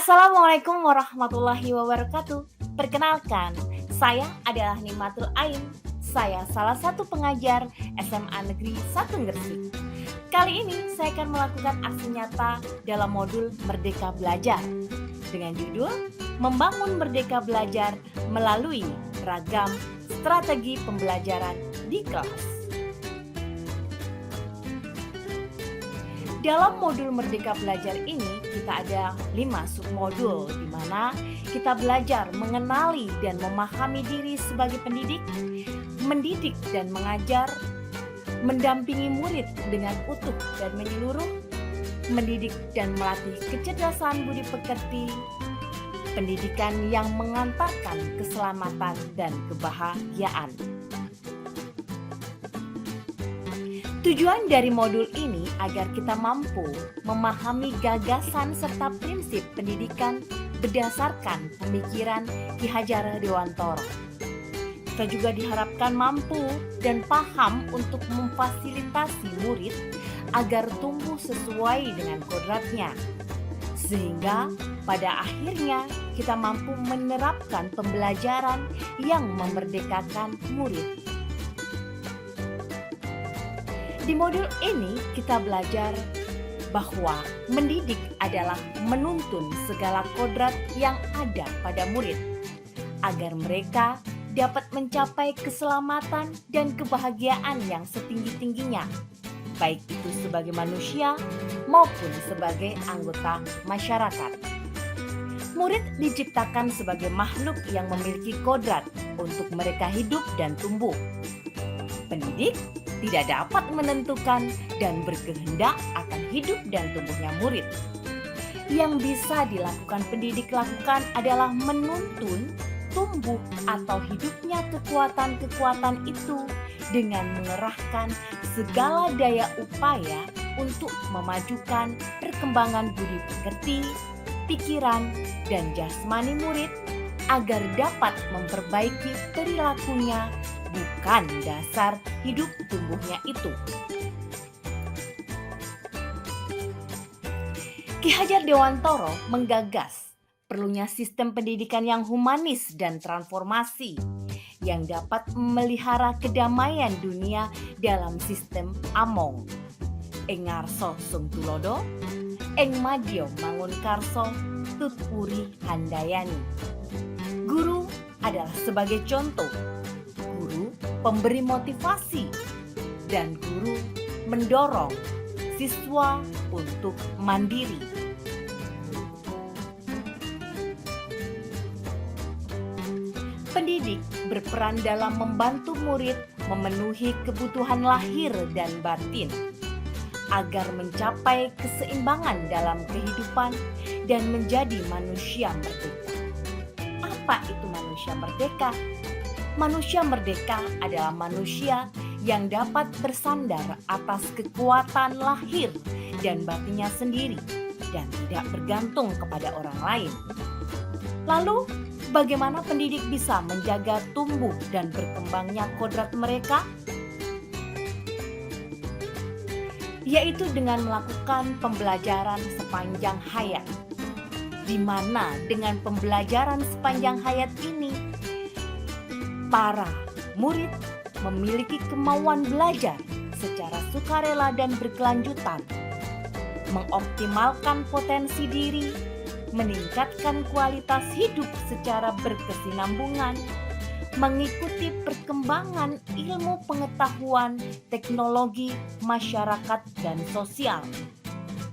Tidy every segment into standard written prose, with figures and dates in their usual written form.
Assalamualaikum warahmatullahi wabarakatuh. Perkenalkan, saya adalah Nimatul Ain. Saya salah satu pengajar SMA Negeri 1 Gresik. Kali ini saya akan melakukan aksi nyata dalam modul Merdeka Belajar dengan judul Membangun Merdeka Belajar melalui ragam strategi pembelajaran di kelas. Dalam modul Merdeka Belajar ini kita ada 5 submodul di mana kita belajar mengenali dan memahami diri sebagai pendidik, mendidik dan mengajar, mendampingi murid dengan utuh dan menyeluruh, mendidik dan melatih kecerdasan budi pekerti, pendidikan yang mengantarkan keselamatan dan kebahagiaan. Tujuan dari modul ini agar kita mampu memahami gagasan serta prinsip pendidikan berdasarkan pemikiran Ki Hajar Dewantoro. Kita juga diharapkan mampu dan paham untuk memfasilitasi murid agar tumbuh sesuai dengan kodratnya, sehingga pada akhirnya kita mampu menerapkan pembelajaran yang memerdekakan murid. Di modul ini kita belajar bahwa mendidik adalah menuntun segala kodrat yang ada pada murid agar mereka dapat mencapai keselamatan dan kebahagiaan yang setinggi-tingginya, baik itu sebagai manusia maupun sebagai anggota masyarakat. Murid diciptakan sebagai makhluk yang memiliki kodrat untuk mereka hidup dan tumbuh. Pendidik tidak dapat menentukan dan berkehendak akan hidup dan tumbuhnya murid. Yang bisa dilakukan pendidik lakukan adalah menuntun tumbuh atau hidupnya kekuatan-kekuatan itu dengan mengerahkan segala daya upaya untuk memajukan perkembangan budi pekerti, pikiran, dan jasmani murid agar dapat memperbaiki perilakunya, bukan dasar hidup tumbuhnya itu. Ki Hajar Dewantoro menggagas perlunya sistem pendidikan yang humanis dan transformasi yang dapat memelihara kedamaian dunia dalam sistem among. Ing ngarso sung tulodo, ing madya mangun karso tutpuri handayani. Guru adalah sebagai contoh. Guru pemberi motivasi dan guru mendorong siswa untuk mandiri. Pendidik berperan dalam membantu murid memenuhi kebutuhan lahir dan batin agar mencapai keseimbangan dalam kehidupan dan menjadi manusia merdeka. Apa itu manusia merdeka? Manusia merdeka adalah manusia yang dapat bersandar atas kekuatan lahir dan batinnya sendiri dan tidak bergantung kepada orang lain. Lalu, bagaimana pendidik bisa menjaga tumbuh dan berkembangnya kodrat mereka? Yaitu dengan melakukan pembelajaran sepanjang hayat, di mana dengan pembelajaran sepanjang hayat ini, para murid memiliki kemauan belajar secara sukarela dan berkelanjutan, mengoptimalkan potensi diri, meningkatkan kualitas hidup secara berkesinambungan, mengikuti perkembangan ilmu pengetahuan, teknologi, masyarakat, dan sosial.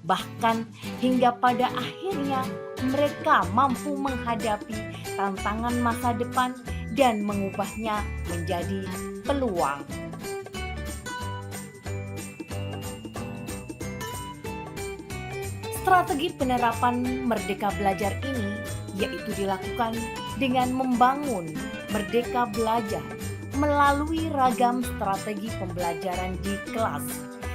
Bahkan hingga pada akhirnya mereka mampu menghadapi tantangan masa depan dan mengubahnya menjadi peluang. Strategi penerapan Merdeka Belajar ini yaitu dilakukan dengan membangun Merdeka Belajar melalui ragam strategi pembelajaran di kelas,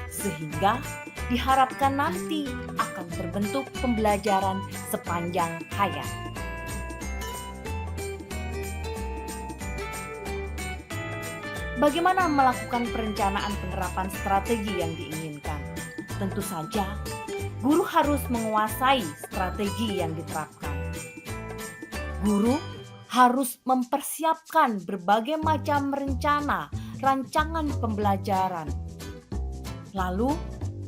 sehingga diharapkan nanti akan terbentuk pembelajaran sepanjang hayat. Bagaimana melakukan perencanaan penerapan strategi yang diinginkan? Tentu saja, guru harus menguasai strategi yang diterapkan. Guru harus mempersiapkan berbagai macam rancangan pembelajaran. Lalu,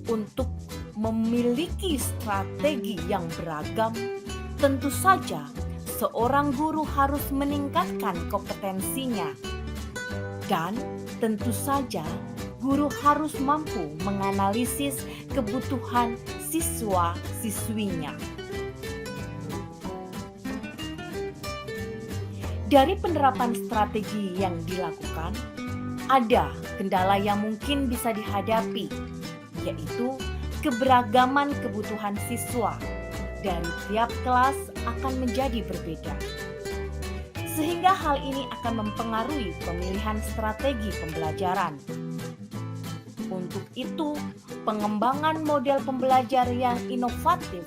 untuk memiliki strategi yang beragam, tentu saja seorang guru harus meningkatkan kompetensinya. Dan tentu saja guru harus mampu menganalisis kebutuhan siswa-siswinya. Dari penerapan strategi yang dilakukan, ada kendala yang mungkin bisa dihadapi, yaitu keberagaman kebutuhan siswa dari tiap kelas akan menjadi berbeda. Sehingga hal ini akan mempengaruhi pemilihan strategi pembelajaran. Untuk itu, pengembangan model pembelajar yang inovatif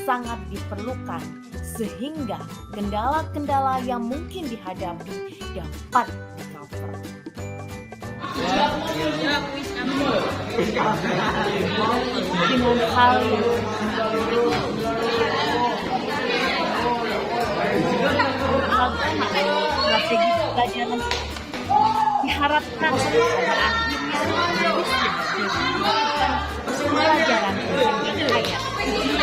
sangat diperlukan sehingga kendala-kendala yang mungkin dihadapi dapat di-cover. Dengan hal strategi pembelajaran diharapkan pada akhirnya pembelajaran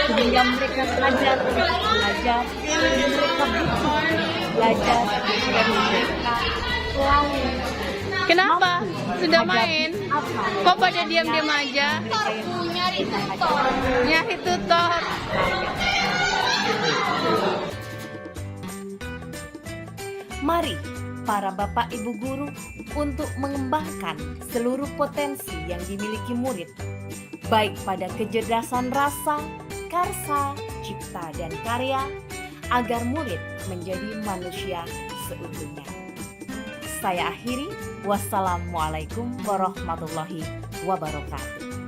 sehingga mereka sadar belajar, mereka butuh belajar, dan mereka selalu. Kenapa? Sudah main? Kok pada diam-diam aja? Nyari tutor. Mari para bapak ibu guru untuk mengembangkan seluruh potensi yang dimiliki murid, baik pada kecerdasan rasa, karsa, cipta, dan karya, agar murid menjadi manusia seutuhnya. Saya akhiri, wassalamualaikum warahmatullahi wabarakatuh.